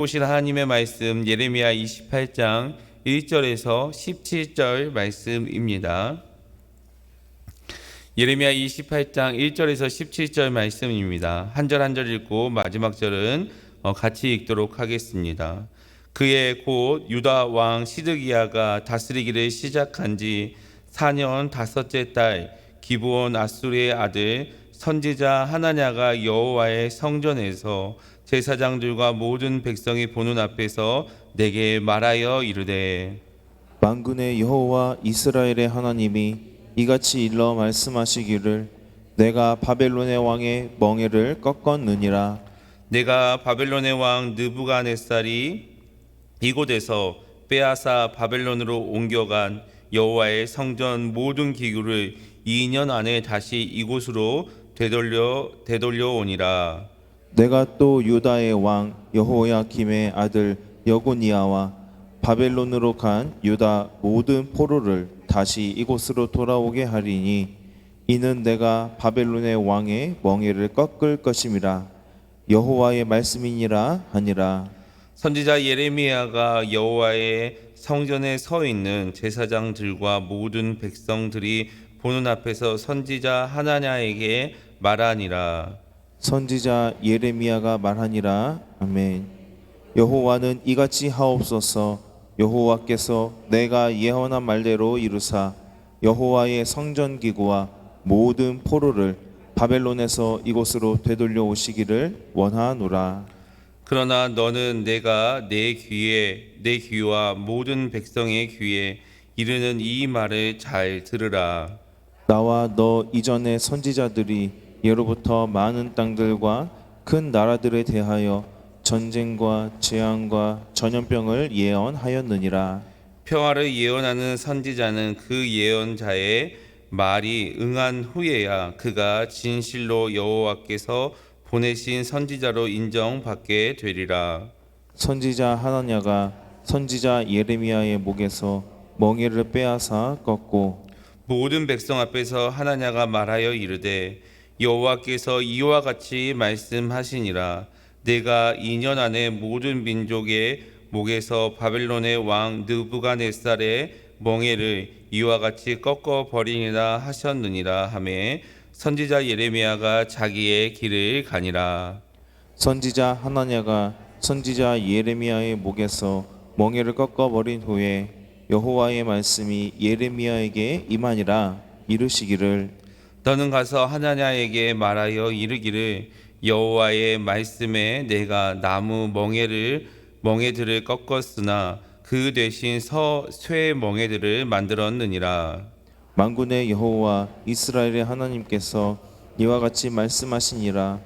보실 하나님의 말씀 예레미야 28장 1절에서 17절 말씀입니다. 예레미야 28장 1절에서 17절 말씀입니다. 한 절 한 절 읽고 마지막 절은 같이 읽도록 하겠습니다. 그의 곧 유다 왕 시드기야가 다스리기를 시작한 지 4년 다섯째 달 기브온 아수르의 아들 선지자 하나냐가 여호와의 성전에서 제사장들과 모든 백성이 보는 앞에서 내게 말하여 이르되, 만군의 여호와 이스라엘의 하나님이 이같이 일러 말씀하시기를 내가 바벨론의 왕의 멍에를 꺾었느니라. 내가 바벨론의 왕 느부갓네살이 이곳에서 빼앗아 바벨론으로 옮겨간 여호와의 성전 모든 기구를 2년 안에 다시 이곳으로 되돌려오니라. 내가 또 유다의 왕 여호야김의 아들 여고니아와 바벨론으로 간 유다 모든 포로를 다시 이곳으로 돌아오게 하리니 이는 내가 바벨론의 왕의 멍에를 꺾을 것임이라. 여호와의 말씀이니라 하니라. 선지자 예레미야가 여호와의 성전에 서 있는 제사장들과 모든 백성들이 보는 앞에서 선지자 하나냐에게 말하니라. 선지자 예레미야가 말하니라. 아멘. 여호와는 이같이 하옵소서. 여호와께서 내가 예언한 말대로 이루사 여호와의 성전 기구와 모든 포로를 바벨론에서 이곳으로 되돌려 오시기를 원하노라. 그러나 너는 내가 내 귀와 모든 백성의 귀에 이르는 이 말을 잘 들으라. 나와 너 이전의 선지자들이 예로부터 많은 땅들과 큰 나라들에 대하여 전쟁과 재앙과 전염병을 예언하였느니라. 평화를 예언하는 선지자는 그 예언자의 말이 응한 후에야 그가 진실로 여호와께서 보내신 선지자로 인정받게 되리라. 선지자 하나냐가 선지자 예레미야의 목에서 멍에를 빼앗아 꺾고 모든 백성 앞에서 하나냐가 말하여 이르되, 여호와께서 이와 같이 말씀하시니라. 내가 2년 안에 모든 민족의 목에서 바벨론의 왕 느부갓네살의 멍에를 이와 같이 꺾어 버리니라 하셨느니라 하매 선지자 예레미야가 자기의 길을 가니라. 선지자 하나냐가 선지자 예레미야의 목에서 멍에를 꺾어버린 후에 여호와의 말씀이 예레미야에게 임하니라. 이르시기를 너는 가서 하나냐에게 말하여 이르기를, 여호와의 말씀에 내가 나무 멍에들을 꺾었으나 그 대신 쇠 멍에들을 만들었느니라. 만군의 여호와 이스라엘의 하나님께서 이와 같이 말씀하시니라.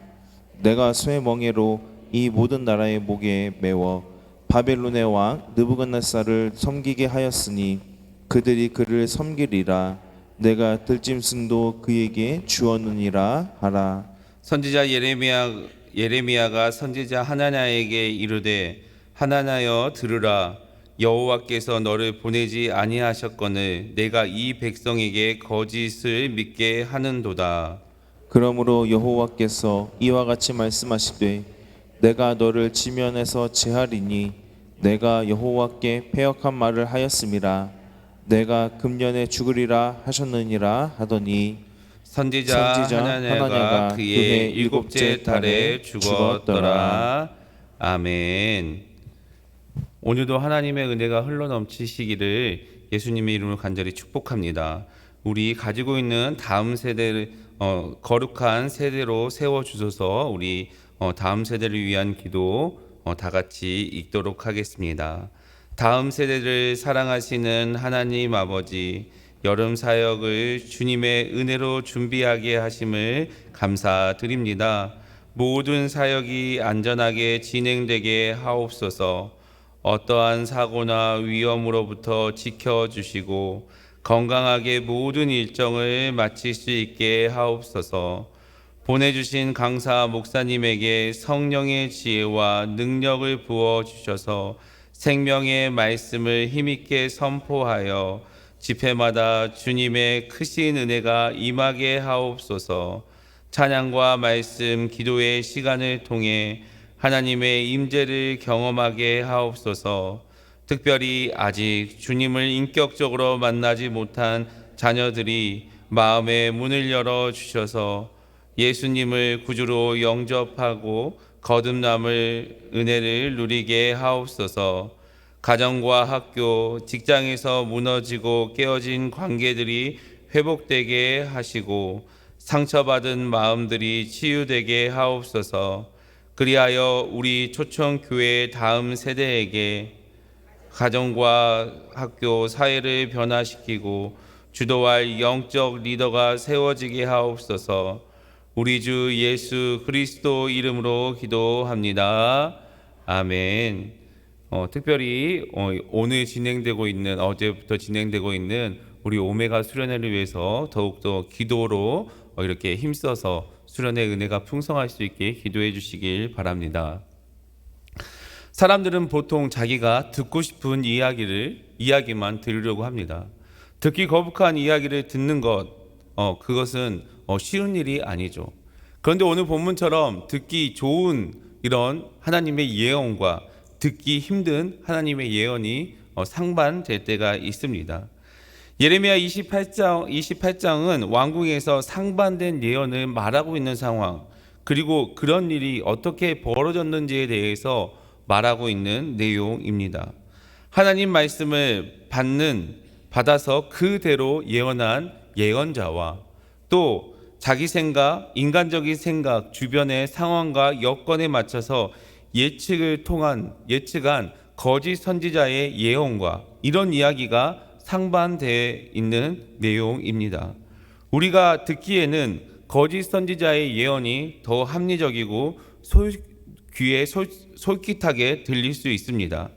내가 쇠 멍에로 이 모든 나라의 목에 메워 바벨론의 왕 느부갓네살을 섬기게 하였으니 그들이 그를 섬기리라. 내가 들짐승도 그에게 주었느니라 하라. 선지자 예레미야가 선지자 하나냐에게 이르되, 하나냐여 들으라. 여호와께서 너를 보내지 아니하셨거늘 내가 이 백성에게 거짓을 믿게 하는도다. 그러므로 여호와께서 이와 같이 말씀하시되 내가 너를 지면에서 제하리니 내가 여호와께 패역한 말을 하였음이라. 내가 금년에 죽으리라 하셨느니라 하더니 선지자 하나냐가 그의 일곱째 달에 죽었더라. 아멘. 오늘도 하나님의 은혜가 흘러넘치시기를 예수님의 이름으로 간절히 축복합니다. 우리 가지고 있는 다음 세대를 거룩한 세대로 세워주소서. 우리 다음 세대를 위한 기도 다 같이 읽도록 하겠습니다. 다음 세대를 사랑하시는 하나님 아버지, 여름 사역을 주님의 은혜로 준비하게 하심을 감사드립니다. 모든 사역이 안전하게 진행되게 하옵소서. 어떠한 사고나 위험으로부터 지켜주시고 건강하게 모든 일정을 마칠 수 있게 하옵소서. 보내주신 강사 목사님에게 성령의 지혜와 능력을 부어주셔서 생명의 말씀을 힘있게 선포하여 집회마다 주님의 크신 은혜가 임하게 하옵소서. 찬양과 말씀, 기도의 시간을 통해 하나님의 임재를 경험하게 하옵소서. 특별히 아직 주님을 인격적으로 만나지 못한 자녀들이 마음의 문을 열어 주셔서 예수님을 구주로 영접하고 거듭남을 은혜를 누리게 하옵소서. 가정과 학교, 직장에서 무너지고 깨어진 관계들이 회복되게 하시고 상처받은 마음들이 치유되게 하옵소서. 그리하여 우리 초청교회 다음 세대에게 가정과 학교, 사회를 변화시키고 주도할 영적 리더가 세워지게 하옵소서. 우리 주 예수 그리스도 이름으로 기도합니다. 아멘. 특별히 오늘 진행되고 있는, 어제부터 진행되고 있는 우리 오메가 수련회를 위해서 더욱더 기도로 이렇게 힘써서 수련의 은혜가 풍성할 수 있게 기도해 주시길 바랍니다. 사람들은 보통 자기가 듣고 싶은 이야기만 들으려고 합니다. 듣기 거북한 이야기를 듣는 그것은 쉬운 일이 아니죠. 그런데 오늘 본문처럼 듣기 좋은 이런 하나님의 예언과 듣기 힘든 하나님의 예언이 상반될 때가 있습니다. 예레미야 28장은 왕궁에서 상반된 예언을 말하고 있는 상황, 그리고 그런 일이 어떻게 벌어졌는지에 대해서 말하고 있는 내용입니다. 하나님 말씀을 받아서 그대로 예언한 예언자와 또 자기 생각, 인간적인 생각, 주변의 상황과 여건에 맞춰서 예측한 거짓 선지자의 예언과 이런 이야기가 상반되어 있는 내용입니다. 우리가 듣기에는 거짓 선지자의 예언이 더 합리적이고 귀에 솔깃하게 들릴 수 있습니다.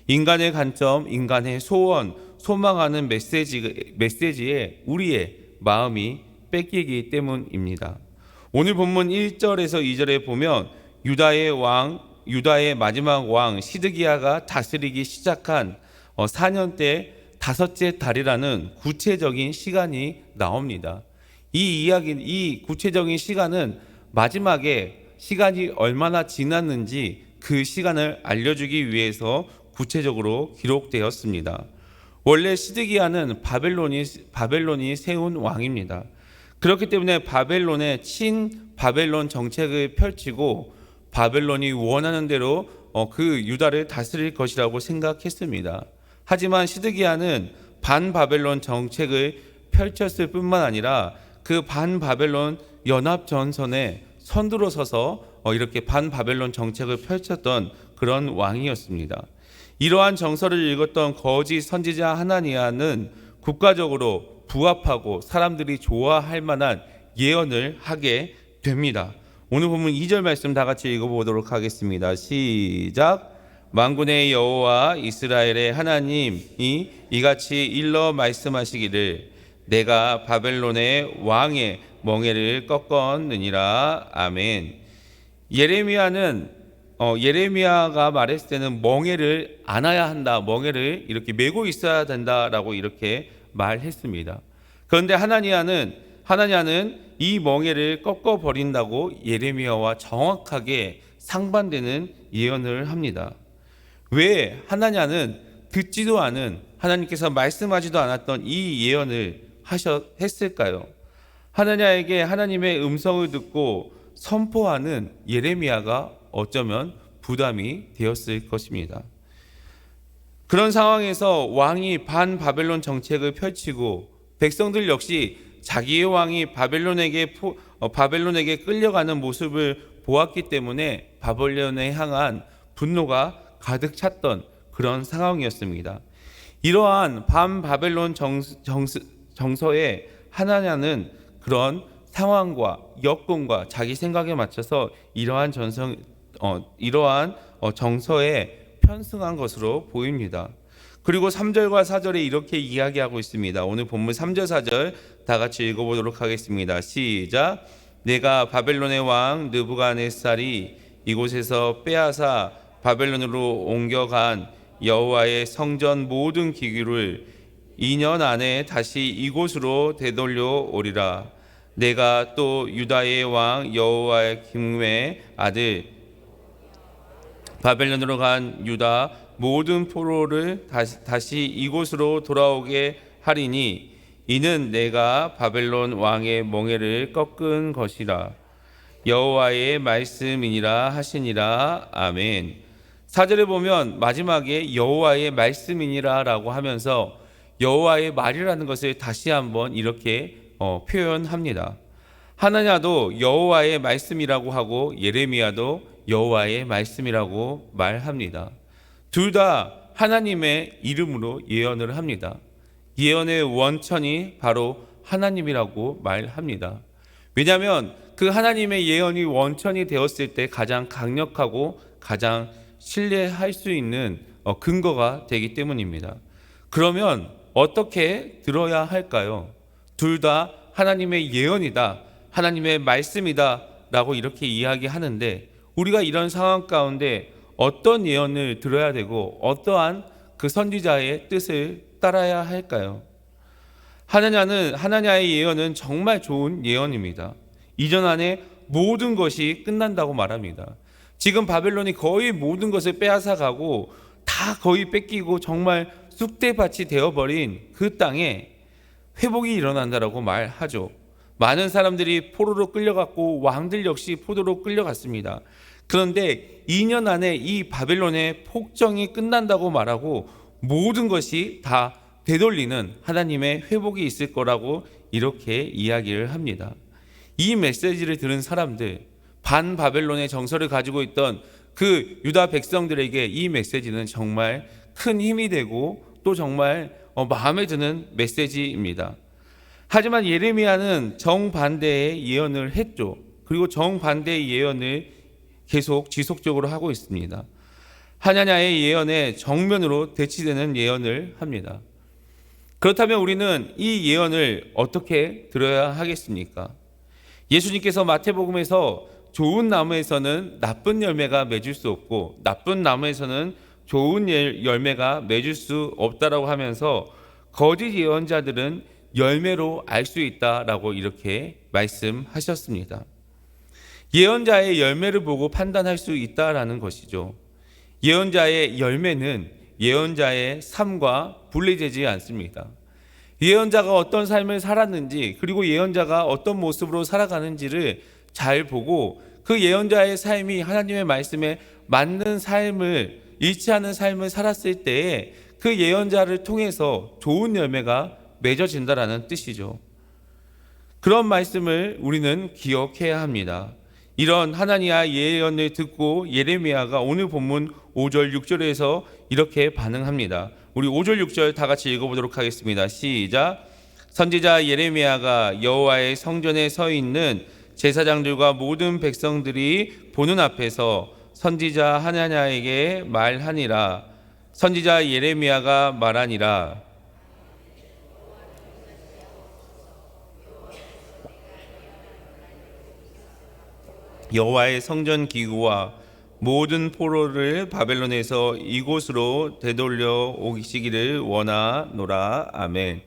인간의 관점, 인간의 소원, 소망하는 메시지에 우리의 마음이 뺏기기 때문입니다. 오늘 본문 1절에서 2절에 보면 유다의 마지막 왕 시드기야가 다스리기 시작한 4년 때 다섯째 달이라는 구체적인 시간이 나옵니다. 이 구체적인 시간은 마지막에 시간이 얼마나 지났는지 그 시간을 알려주기 위해서 구체적으로 기록되었습니다. 원래 시드기야는 바벨론이 세운 왕입니다. 그렇기 때문에 바벨론의 친바벨론 정책을 펼치고 바벨론이 원하는 대로 그 유다를 다스릴 것이라고 생각했습니다. 하지만 시드기야는 반바벨론 정책을 펼쳤을 뿐만 아니라 그 반바벨론 연합전선에 선두로 서서 이렇게 반바벨론 정책을 펼쳤던 그런 왕이었습니다. 이러한 정서를 읽었던 거짓 선지자 하나니아는 국가적으로 부합하고 사람들이 좋아할 만한 예언을 하게 됩니다. 오늘 본문 2절 말씀 다 같이 읽어보도록 하겠습니다. 시작. 만군의 여호와 이스라엘의 하나님이 이같이 일러 말씀하시기를 내가 바벨론의 왕의 멍에를 꺾었느니라. 아멘. 예레미야가 말했을 때는 멍에를 안아야 한다, 멍에를 이렇게 메고 있어야 된다라고 이렇게 말했습니다. 그런데 하나니아는 이 멍에를 꺾어 버린다고 예레미야와 정확하게 상반되는 예언을 합니다. 왜 하나니아는 듣지도 않은, 하나님께서 말씀하지도 않았던 이 예언을 했을까요? 하나니아에게 하나님의 음성을 듣고 선포하는 예레미야가 어쩌면 부담이 되었을 것입니다. 그런 상황에서 왕이 반바벨론 정책을 펼치고 백성들 역시 자기의 왕이 바벨론에게 끌려가는 모습을 보았기 때문에 바벨론에 향한 분노가 가득 찼던 그런 상황이었습니다. 이러한 반바벨론 정서에 하나냐는 그런 상황과 여건과 자기 생각에 맞춰서 이러한 정서에 편승한 것으로 보입니다. 그리고 3절과 4절에 이렇게 이야기하고 있습니다. 오늘 본문 3절 4절 다 같이 읽어보도록 하겠습니다. 시작. 내가 바벨론의 왕 느부갓네살이 이곳에서 빼앗아 바벨론으로 옮겨간 여호와의 성전 모든 기구를 2년 안에 다시 이곳으로 되돌려 오리라. 내가 또 유다의 왕 여호와의 김의 아들 바벨론으로 간 유다 모든 포로를 다시 이곳으로 돌아오게 하리니 이는 내가 바벨론 왕의 멍에를 꺾은 것이라. 여호와의 말씀이니라 하시니라. 아멘. 4절에 보면 마지막에 여호와의 말씀이니라라고 하면서 여호와의 말이라는 것을 다시 한번 이렇게 표현합니다. 하나냐도 여호와의 말씀이라고 하고 예레미야도 여호와의 말씀이라고 말합니다. 둘 다 하나님의 이름으로 예언을 합니다. 예언의 원천이 바로 하나님이라고 말합니다. 왜냐하면 그 하나님의 예언이 원천이 되었을 때 가장 강력하고 가장 신뢰할 수 있는 근거가 되기 때문입니다. 그러면 어떻게 들어야 할까요? 둘 다 하나님의 예언이다, 하나님의 말씀이다 라고 이렇게 이야기하는데 우리가 이런 상황 가운데 어떤 예언을 들어야 되고 어떠한 그 선지자의 뜻을 따라야 할까요? 하나냐의 예언은 정말 좋은 예언입니다. 이전 안에 모든 것이 끝난다고 말합니다. 지금 바벨론이 거의 모든 것을 빼앗아가고 다 거의 뺏기고 정말 쑥대밭이 되어버린 그 땅에 회복이 일어난다라고 말하죠. 많은 사람들이 포로로 끌려갔고 왕들 역시 포로로 끌려갔습니다. 그런데 2년 안에 이 바벨론의 폭정이 끝난다고 말하고 모든 것이 다 되돌리는 하나님의 회복이 있을 거라고 이렇게 이야기를 합니다. 이 메시지를 들은 사람들, 반 바벨론의 정서를 가지고 있던 그 유다 백성들에게 이 메시지는 정말 큰 힘이 되고 또 정말 마음에 드는 메시지입니다. 하지만 예레미야는 정반대의 예언을 했죠. 그리고 정반대의 예언을 계속 지속적으로 하고 있습니다. 하나냐의 예언에 정면으로 대치되는 예언을 합니다. 그렇다면 우리는 이 예언을 어떻게 들어야 하겠습니까? 예수님께서 마태복음에서 좋은 나무에서는 나쁜 열매가 맺을 수 없고 나쁜 나무에서는 좋은 열매가 맺을 수 없다라고 하면서 거짓 예언자들은 열매로 알 수 있다라고 이렇게 말씀하셨습니다. 예언자의 열매를 보고 판단할 수 있다라는 것이죠. 예언자의 열매는 예언자의 삶과 분리되지 않습니다. 예언자가 어떤 삶을 살았는지 그리고 예언자가 어떤 모습으로 살아가는지를 잘 보고 그 예언자의 삶이 하나님의 말씀에 맞는 삶을 일치하는 삶을 살았을 때에 그 예언자를 통해서 좋은 열매가 맺어진다라는 뜻이죠. 그런 말씀을 우리는 기억해야 합니다. 이런 하나니아 예언을 듣고 예레미야가 오늘 본문 5절 6절에서 이렇게 반응합니다. 우리 5절 6절 다 같이 읽어보도록 하겠습니다. 시작. 선지자 예레미야가 여호와의 성전에 서 있는 제사장들과 모든 백성들이 보는 앞에서 선지자 하나냐에게 말하니라. 선지자 예레미야가 말하니라. 여호와의 성전 기구와 모든 포로를 바벨론에서 이곳으로 되돌려 오시기를 원하노라. 아멘.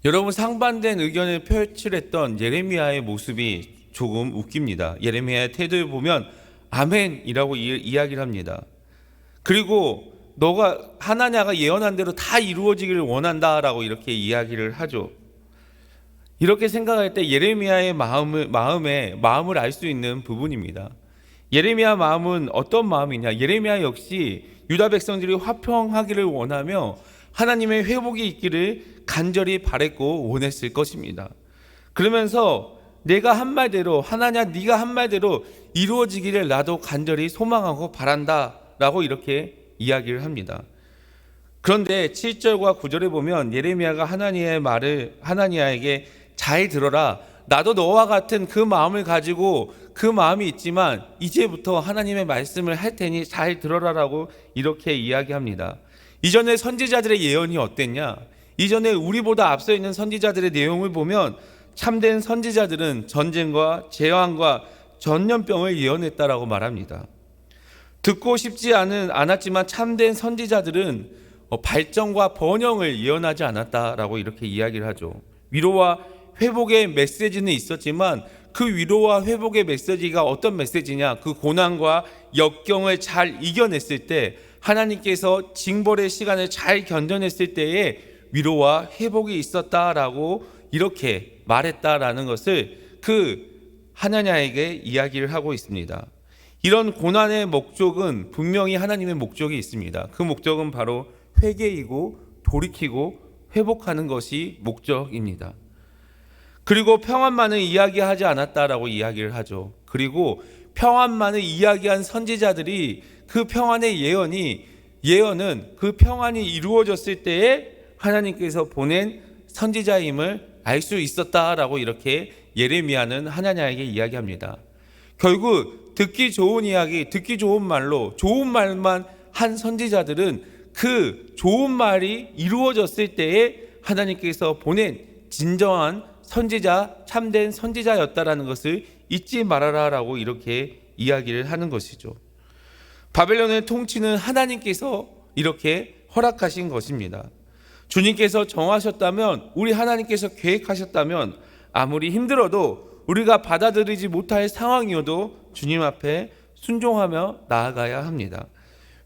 여러분, 상반된 의견을 표출했던 예레미야의 모습이 조금 웃깁니다. 예레미야의 태도를 보면 아멘이라고 이야기를 합니다. 그리고 너가 하나냐가 예언한 대로 다 이루어지기를 원한다라고 이렇게 이야기를 하죠. 이렇게 생각할 때 예레미야의 마음을 알 수 있는 부분입니다. 예레미야 마음은 어떤 마음이냐? 예레미야 역시 유다 백성들이 화평하기를 원하며 하나님의 회복이 있기를 간절히 바랬고 원했을 것입니다. 그러면서 내가 한 말대로 하나냐 네가 한 말대로 이루어지기를 나도 간절히 소망하고 바란다라고 이렇게 이야기를 합니다. 그런데 7절과 9절에 보면 예레미야가 하나니야에게 잘 들어라. 나도 너와 같은 그 마음을 가지고 그 마음이 있지만 이제부터 하나님의 말씀을 할 테니 잘 들어라라고 이렇게 이야기합니다. 이전에 선지자들의 예언이 어땠냐? 이전에 우리보다 앞서 있는 선지자들의 내용을 보면 참된 선지자들은 전쟁과 재앙과 전염병을 예언했다라고 말합니다. 듣고 싶지 않았지만 참된 선지자들은 발전과 번영을 예언하지 않았다라고 이렇게 이야기를 하죠. 위로와 회복의 메시지는 있었지만 그 위로와 회복의 메시지가 어떤 메시지냐? 그 고난과 역경을 잘 이겨냈을 때, 하나님께서 징벌의 시간을 잘 견뎌냈을 때에 위로와 회복이 있었다라고 이렇게 말했다라는 것을 그 하나냐에게 이야기를 하고 있습니다. 이런 고난의 목적은 분명히 하나님의 목적이 있습니다. 그 목적은 바로 회개이고 돌이키고 회복하는 것이 목적입니다. 그리고 평안만을 이야기하지 않았다라고 이야기를 하죠. 그리고 평안만을 이야기한 선지자들이 그 평안의 예언은 그 평안이 이루어졌을 때에 하나님께서 보낸 선지자임을 알 수 있었다라고 이렇게 예레미야는 하나냐에게 이야기합니다. 결국 듣기 좋은 이야기, 듣기 좋은 말로 좋은 말만 한 선지자들은 그 좋은 말이 이루어졌을 때에 하나님께서 보낸 진정한 선지자, 참된 선지자였다라는 것을 잊지 말아라라고 이렇게 이야기를 하는 것이죠. 바벨론의 통치는 하나님께서 이렇게 허락하신 것입니다. 주님께서 정하셨다면, 우리 하나님께서 계획하셨다면 아무리 힘들어도 우리가 받아들이지 못할 상황이어도 주님 앞에 순종하며 나아가야 합니다.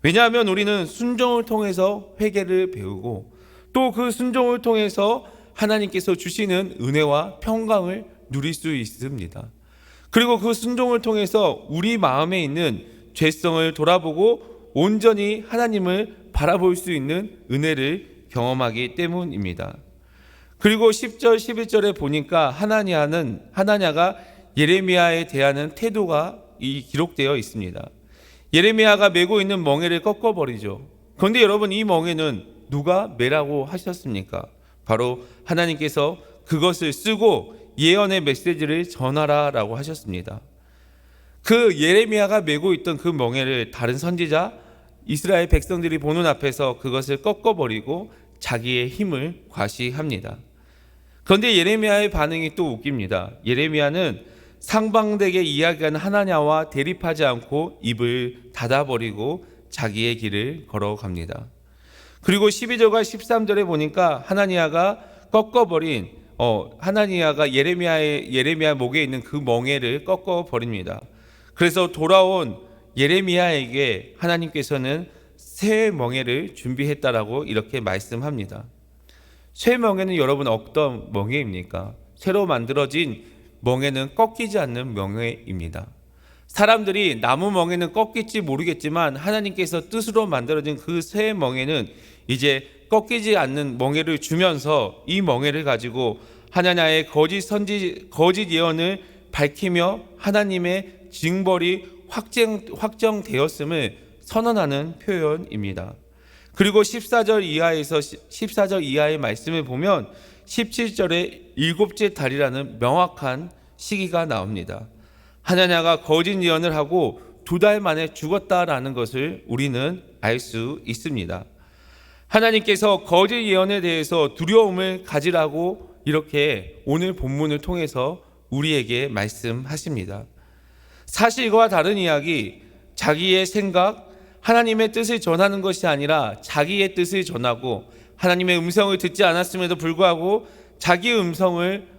왜냐하면 우리는 순종을 통해서 회개를 배우고 또 그 순종을 통해서 하나님께서 주시는 은혜와 평강을 누릴 수 있습니다. 그리고 그 순종을 통해서 우리 마음에 있는 죄성을 돌아보고 온전히 하나님을 바라볼 수 있는 은혜를 경험하기 때문입니다. 그리고 10절 11절에 보니까 하나냐가 예레미야에 대하는 태도가 기록되어 있습니다. 예레미야가 메고 있는 멍에를 꺾어버리죠. 그런데 여러분, 이 멍에는 누가 메라고 하셨습니까? 바로 하나님께서 그것을 쓰고 예언의 메시지를 전하라라고 하셨습니다. 그 예레미야가 메고 있던 그 멍에를 다른 선지자 이스라엘 백성들이 보는 앞에서 그것을 꺾어버리고 자기의 힘을 과시합니다. 그런데 예레미야의 반응이 또 웃깁니다. 예레미야는 상방되게 이야기하는 하나냐와 대립하지 않고 입을 닫아버리고 자기의 길을 걸어갑니다. 그리고 12절과 13절에 보니까 하나냐가 꺾어버린 하나냐가 예레미야 목에 있는 그 멍에를 꺾어버립니다. 그래서 돌아온 예레미야에게 하나님께서는 새 멍에를 준비했다라고 이렇게 말씀합니다. 새 멍에는 여러분 어떤 멍에입니까? 새로 만들어진 멍에는 꺾이지 않는 멍에입니다. 사람들이 나무 멍에는 꺾일지 모르겠지만 하나님께서 뜻으로 만들어진 그 새 멍에는 이제 꺾이지 않는 멍에를 주면서 이 멍에를 가지고 하나냐의 거짓 예언을 밝히며 하나님의 징벌이 확정되었음을 선언하는 표현입니다. 그리고 14절 이하의 말씀을 보면 17절에 일곱째 달이라는 명확한 시기가 나옵니다. 하나냐가 거짓 예언을 하고 2달 만에 죽었다라는 것을 우리는 알 수 있습니다. 하나님께서 거짓 예언에 대해서 두려움을 가지라고 이렇게 오늘 본문을 통해서 우리에게 말씀하십니다. 사실과 다른 이야기, 자기의 생각, 하나님의 뜻을 전하는 것이 아니라 자기의 뜻을 전하고 하나님의 음성을 듣지 않았음에도 불구하고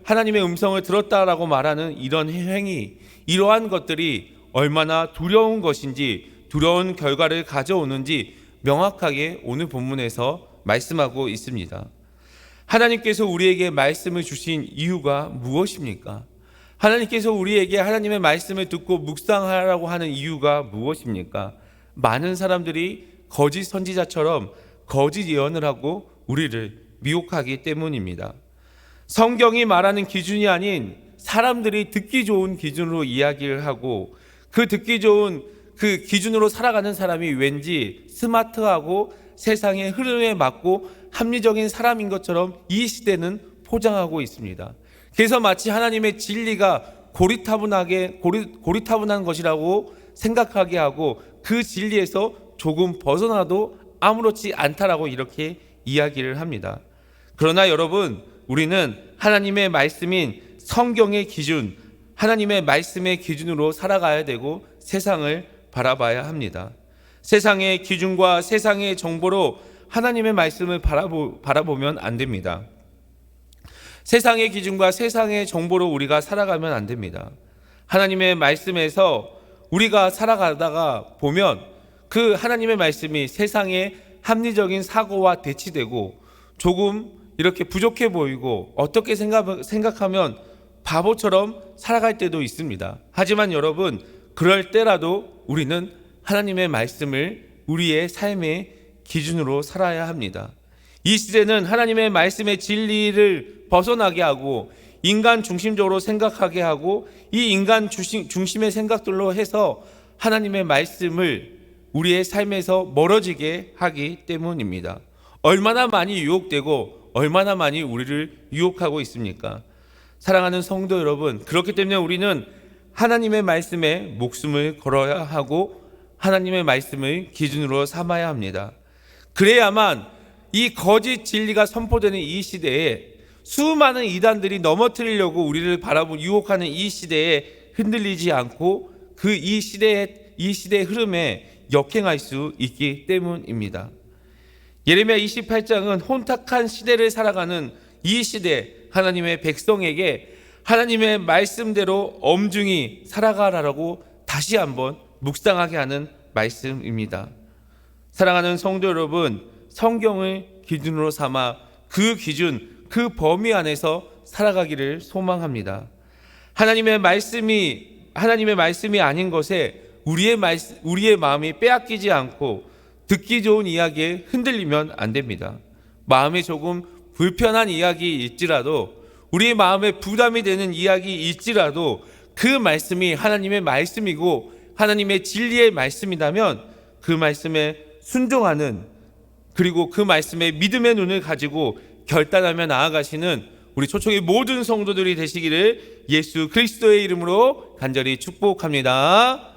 하나님의 음성을 들었다라고 말하는 이런 행위, 이러한 것들이 얼마나 두려운 것인지, 두려운 결과를 가져오는지 명확하게 오늘 본문에서 말씀하고 있습니다. 하나님께서 우리에게 말씀을 주신 이유가 무엇입니까? 하나님께서 우리에게 하나님의 말씀을 듣고 묵상하라고 하는 이유가 무엇입니까? 많은 사람들이 거짓 선지자처럼 거짓 예언을 하고 우리를 미혹하기 때문입니다. 성경이 말하는 기준이 아닌 사람들이 듣기 좋은 기준으로 이야기를 하고 그 듣기 좋은 그 기준으로 살아가는 사람이 왠지 스마트하고 세상의 흐름에 맞고 합리적인 사람인 것처럼 이 시대는 포장하고 있습니다. 그래서 마치 하나님의 진리가 고리타분한 것이라고 생각하게 하고 그 진리에서 조금 벗어나도 아무렇지 않다라고 이렇게 이야기를 합니다. 그러나 여러분, 우리는 하나님의 말씀인 성경의 기준, 하나님의 말씀의 기준으로 살아가야 되고 세상을 바라봐야 합니다. 세상의 기준과 세상의 정보로 하나님의 말씀을 바라보면 안 됩니다. 세상의 기준과 세상의 정보로 우리가 살아가면 안 됩니다. 하나님의 말씀에서 우리가 살아가다가 보면 그 하나님의 말씀이 세상의 합리적인 사고와 대치되고 조금 이렇게 부족해 보이고 어떻게 생각하면 바보처럼 살아갈 때도 있습니다. 하지만 여러분, 그럴 때라도 우리는 하나님의 말씀을 우리의 삶의 기준으로 살아야 합니다. 이 시대는 하나님의 말씀의 진리를 벗어나게 하고 인간 중심적으로 생각하게 하고 이 인간 중심의 생각들로 해서 하나님의 말씀을 우리의 삶에서 멀어지게 하기 때문입니다. 얼마나 많이 유혹되고 얼마나 많이 우리를 유혹하고 있습니까? 사랑하는 성도 여러분, 그렇기 때문에 우리는 하나님의 말씀에 목숨을 걸어야 하고 하나님의 말씀을 기준으로 삼아야 합니다. 그래야만 이 거짓 진리가 선포되는 이 시대에 수많은 이단들이 넘어뜨리려고 우리를 유혹하는 이 시대에 흔들리지 않고 그 이 시대의 흐름에 역행할 수 있기 때문입니다. 예레미야 28장은 혼탁한 시대를 살아가는 이 시대 하나님의 백성에게 하나님의 말씀대로 엄중히 살아가라고 다시 한번 묵상하게 하는 말씀입니다. 사랑하는 성도 여러분, 성경을 기준으로 삼아 그 기준, 그 범위 안에서 살아가기를 소망합니다. 하나님의 말씀이 아닌 것에 우리의 마음이 빼앗기지 않고 듣기 좋은 이야기에 흔들리면 안 됩니다. 마음에 조금 불편한 이야기 있지라도, 우리의 마음에 부담이 되는 이야기 있지라도 그 말씀이 하나님의 말씀이고 하나님의 진리의 말씀이라면 그 말씀에 순종하는, 그리고 그 말씀에 믿음의 눈을 가지고 결단하며 나아가시는 우리 초청의 모든 성도들이 되시기를 예수 그리스도의 이름으로 간절히 축복합니다.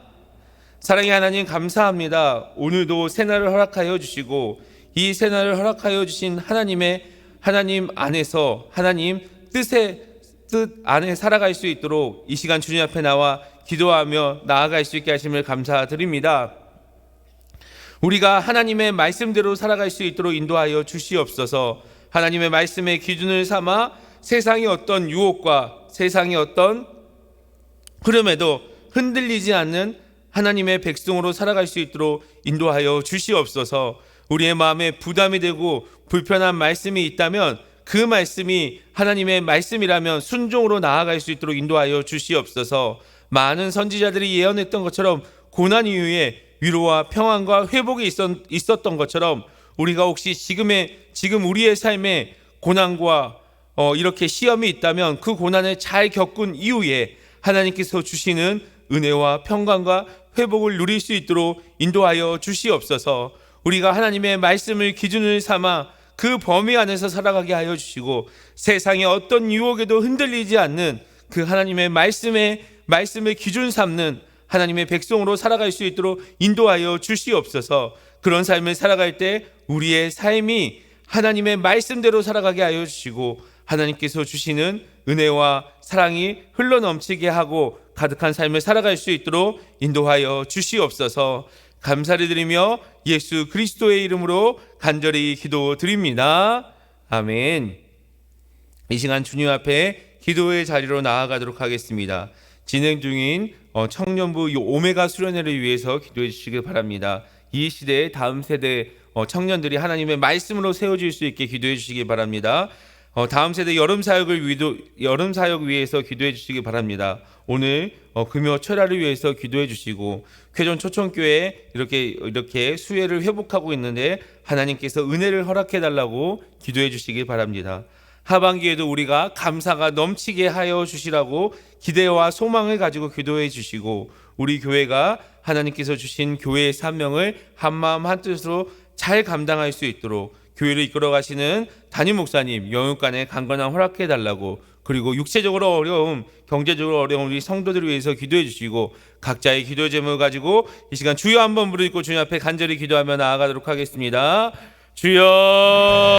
사랑의 하나님, 감사합니다. 오늘도 새날을 허락하여 주시고 이 새날을 허락하여 주신 하나님 안에서 하나님 뜻 안에 살아갈 수 있도록 이 시간 주님 앞에 나와 기도하며 나아갈 수 있게 하심을 감사드립니다. 우리가 하나님의 말씀대로 살아갈 수 있도록 인도하여 주시옵소서. 하나님의 말씀의 기준을 삼아 세상의 어떤 유혹과 세상의 어떤 흐름에도 흔들리지 않는 하나님의 백성으로 살아갈 수 있도록 인도하여 주시옵소서. 우리의 마음에 부담이 되고 불편한 말씀이 있다면 그 말씀이 하나님의 말씀이라면 순종으로 나아갈 수 있도록 인도하여 주시옵소서. 많은 선지자들이 예언했던 것처럼 고난 이후에 위로와 평안과 회복이 있었던 것처럼 우리가 혹시 지금 우리의 삶에 고난과 이렇게 시험이 있다면 그 고난을 잘 겪은 이후에 하나님께서 주시는 은혜와 평강과 회복을 누릴 수 있도록 인도하여 주시옵소서. 우리가 하나님의 말씀을 기준을 삼아 그 범위 안에서 살아가게 하여 주시고 세상의 어떤 유혹에도 흔들리지 않는 그 하나님의 말씀을 기준 삼는 하나님의 백성으로 살아갈 수 있도록 인도하여 주시옵소서. 그런 삶을 살아갈 때 우리의 삶이 하나님의 말씀대로 살아가게 하여 주시고 하나님께서 주시는 은혜와 사랑이 흘러넘치게 하고 가득한 삶을 살아갈 수 있도록 인도하여 주시옵소서. 감사를 드리며 예수 그리스도의 이름으로 간절히 기도드립니다. 아멘. 이 시간 주님 앞에 기도의 자리로 나아가도록 하겠습니다. 진행 중인 청년부 오메가 수련회를 위해서 기도해 주시길 바랍니다. 이 시대의 다음 세대 청년들이 하나님의 말씀으로 세워질 수 있게 기도해 주시기 바랍니다. 다음 세대 여름 사역 위해서 기도해 주시기 바랍니다. 오늘 금요 철야를 위해서 기도해 주시고 쾌전 초청교회 이렇게 수혜를 회복하고 있는데 하나님께서 은혜를 허락해 달라고 기도해 주시기 바랍니다. 하반기에도 우리가 감사가 넘치게 하여 주시라고 기대와 소망을 가지고 기도해 주시고 우리 교회가 하나님께서 주신 교회의 사명을 한마음 한뜻으로 잘 감당할 수 있도록 교회를 이끌어 가시는 담임 목사님 영육간에 강건함 허락해 달라고, 그리고 육체적으로 어려움, 경제적으로 어려운 우리 성도들을 위해서 기도해 주시고 각자의 기도 제목을 가지고 이 시간 주여 한번 부르짖고 주님 앞에 간절히 기도하며 나아가도록 하겠습니다. 주여.